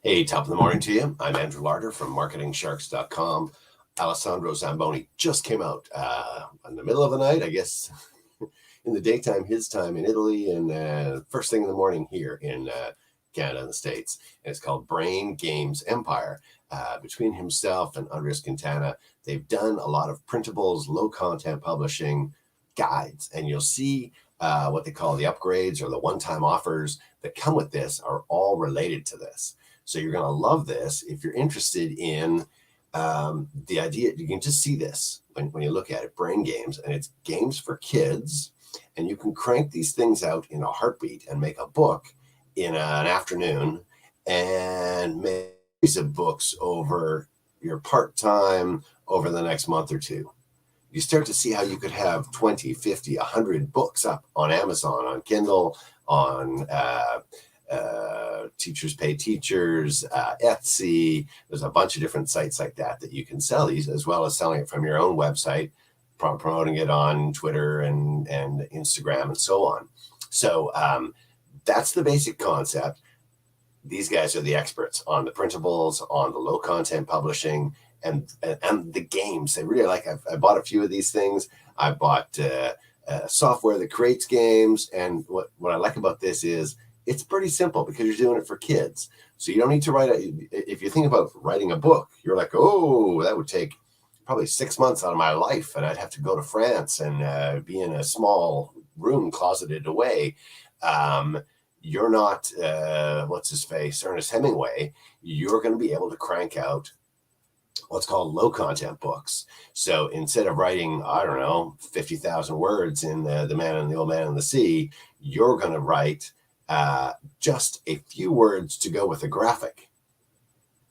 Hey, top of the morning to you. I'm Andrew Larder from marketingsharks.com. Alessandro Zamboni just came out in the middle of the night, I guess, in the daytime, his time in Italy, and first thing in the morning here in Canada and the States. And it's called Brain Games Empire. Between himself and Andreas Quintana, they've done a lot of printables, low content publishing guides, and you'll see what they call the upgrades or the one-time offers that come with this are all related to this. So you're going to love this if you're interested in the idea. You can just see this when you look at it, brain games, and it's games for kids. And you can crank these things out in a heartbeat and make a book in an afternoon and make a series of books over your part-time over the next month or two. You start to see how you could have 20, 50, 100 books up on Amazon, on Kindle, on Teachers Pay Teachers, Etsy. There's a bunch of different sites like that you can sell these, as well as selling it from your own website, promoting it on Twitter and Instagram and so on. So that's the basic concept. These guys are the experts on the printables, on the low content publishing, and the games. They really like. I bought a few of these things. I bought software that creates games, and what I like about this is it's pretty simple because you're doing it for kids. So you don't need to write if you think about writing a book, you're like, oh, that would take probably 6 months out of my life, and I'd have to go to France and be in a small room closeted away. You're not, what's his face, Ernest Hemingway. You're going to be able to crank out what's called low content books. So instead of writing, I don't know, 50,000 words in The Man and the Old Man and the Sea, you're going to write just a few words to go with a graphic.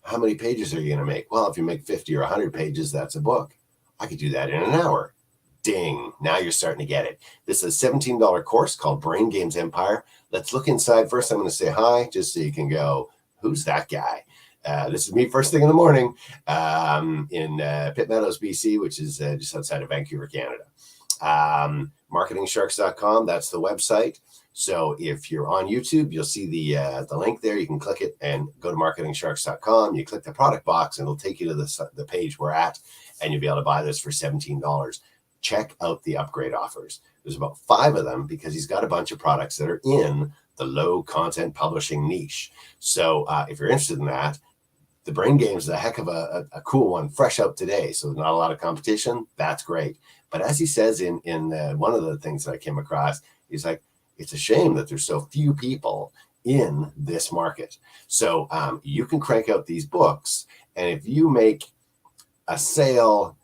How many pages are you going to make? Well, if you make 50 or 100 pages, that's a book. I could do that in an hour. Ding. Now you're starting to get it. This is a $17 course called Brain Games Empire. Let's look inside. First, I'm going to say hi, just so you can go, who's that guy? This is me first thing in the morning in Pitt Meadows, BC, which is just outside of Vancouver, Canada. Marketingsharks.com, that's the website. So if you're on YouTube, you'll see the link there. You can click it and go to marketingsharks.com. You click the product box, and it'll take you to the page we're at, and you'll be able to buy this for $17. Check out the upgrade offers. There's about 5 of them because he's got a bunch of products that are in the low content publishing niche. So if you're interested in that, the Brain Games is a heck of a cool one, fresh out today. So not a lot of competition. That's great. But as he says in one of the things that I came across, he's like, it's a shame that there's so few people in this market. So you can crank out these books. And if you make a sale,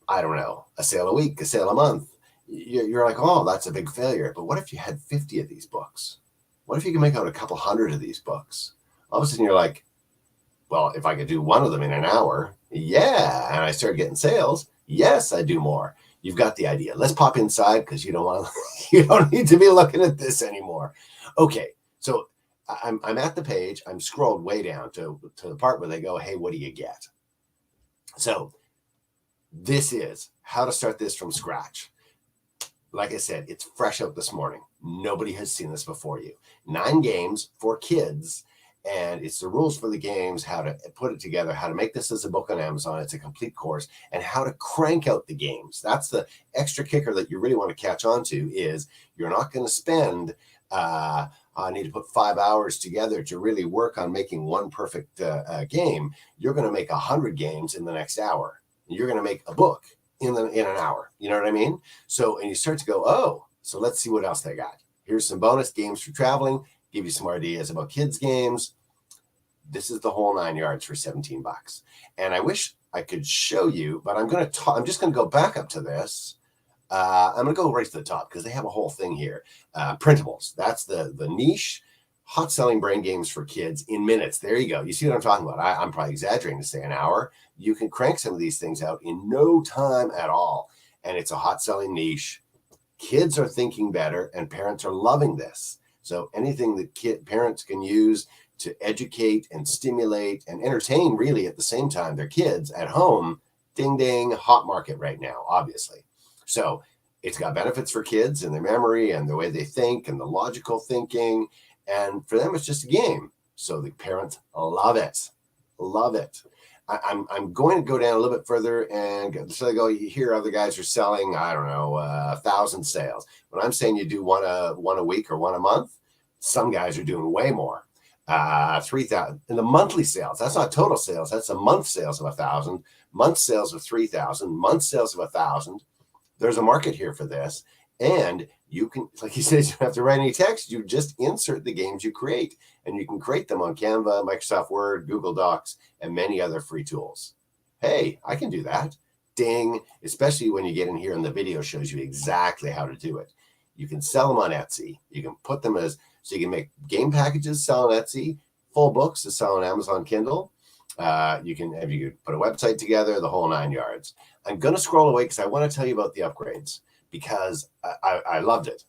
I don't know, a sale a week, a sale a month, you're like, oh, that's a big failure. But what if you had 50 of these books? What if you can make out a couple hundred of these books? All of a sudden you're like, well, if I could do one of them in an hour, yeah. And I started getting sales. Yes, I do more. You've got the idea. Let's pop inside because you don't need to be looking at this anymore. Okay, so I'm at the page. I'm scrolled way down to the part where they go, hey, what do you get? So this is how to start this from scratch. Like I said, it's fresh out this morning. Nobody has seen this before you. 9 games for kids. And it's the rules for the games, how to put it together, how to make this as a book on Amazon. It's a complete course, and how to crank out the games. That's the extra kicker that you really want to catch on to is you're not going to spend, I need to put 5 hours together to really work on making one perfect game. You're going to make 100 games in the next hour. You're going to make a book in an hour. You know what I mean? So, and you start to go, oh, so let's see what else they got. Here's some bonus games for traveling. Give you some ideas about kids games. This is the whole 9 yards for $17. And I wish I could show you, but I'm just going to go back up to this. I'm going to go right to the top because they have a whole thing here. Printables. That's the niche hot selling brain games for kids in minutes. There you go. You see what I'm talking about? I'm probably exaggerating to say an hour. You can crank some of these things out in no time at all. And it's a hot selling niche. Kids are thinking better and parents are loving this. So anything that parents can use to educate and stimulate and entertain really at the same time their kids at home, ding, ding, hot market right now, obviously. So it's got benefits for kids and their memory and the way they think and the logical thinking. And for them, it's just a game. So the parents love it. Love it. I'm going to go down a little bit further and so I go, you hear other guys are selling, I don't know, 1,000 sales. When I'm saying you do one a week or one a month, some guys are doing way more. 3,000 in the monthly sales. That's not total sales. That's a month sales of 1,000, month sales of 3,000, month sales of 1,000. There's a market here for this. And you can, like he says, you don't have to write any text. You just insert the games you create, and you can create them on Canva, Microsoft Word, Google Docs, and many other free tools. Hey, I can do that. Ding. Especially when you get in here and the video shows you exactly how to do it. You can sell them on Etsy. You can put them as, so you can make game packages, sell on Etsy, full books to sell on Amazon Kindle. You can put a website together, the whole 9 yards. I'm going to scroll away because I want to tell you about the upgrades, because I loved it.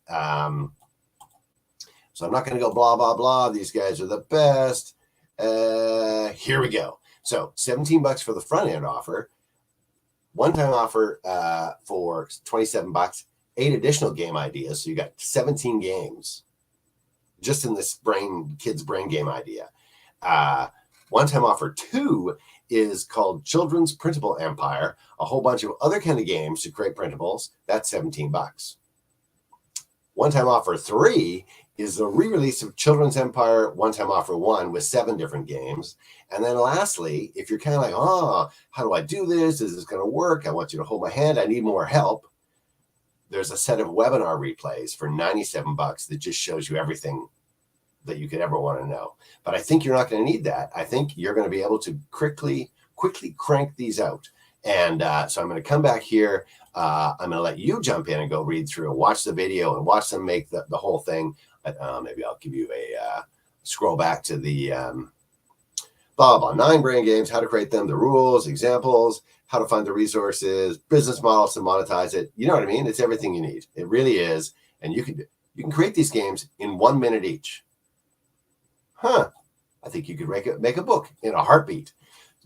So I'm not going to go blah, blah, blah. These guys are the best. Here we go. So $17 for the front end offer, one-time offer for $27, 8 additional game ideas. So you got 17 games just in this kids brain game idea. One-time offer 2 is called Children's Printable Empire, a whole bunch of other kind of games to create printables. That's $17. One-time offer 3 is the re-release of Children's Empire one-time offer 1 with 7 different games. And then lastly, if you're kind of like, oh, how do I do this? Is this going to work? I want you to hold my hand. I need more help. There's a set of webinar replays for $97 that just shows you everything that you could ever want to know. But I think you're not going to need that. I think you're going to be able to quickly crank these out. And so I'm going to come back here. I'm going to let you jump in and go read through and watch the video and watch them make the whole thing. Maybe I'll give you a scroll back to the blah, blah, 9 brain games, how to create them, the rules, examples, how to find the resources, business models to monetize it. You know what I mean? It's everything you need. It really is. And you can create these games in 1 minute each. I think you could make a book in a heartbeat.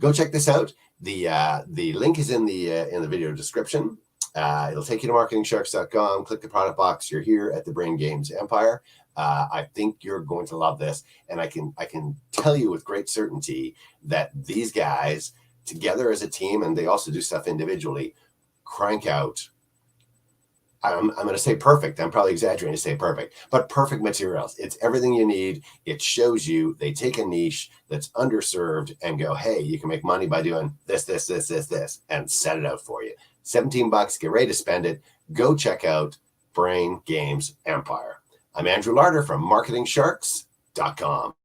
Go check this out. The link is in the video description. It'll take you to marketingsharks.com. Click the product box. You're here at the Brain Games Empire. I think you're going to love this, and I can tell you with great certainty that these guys together as a team, and they also do stuff individually, crank out. I'm going to say perfect. I'm probably exaggerating to say perfect, but perfect materials. It's everything you need. It shows you they take a niche that's underserved and go, hey, you can make money by doing this, and set it out for you. $17, get ready to spend it. Go check out Brain Games Empire. I'm Andrew Larder from marketingsharks.com.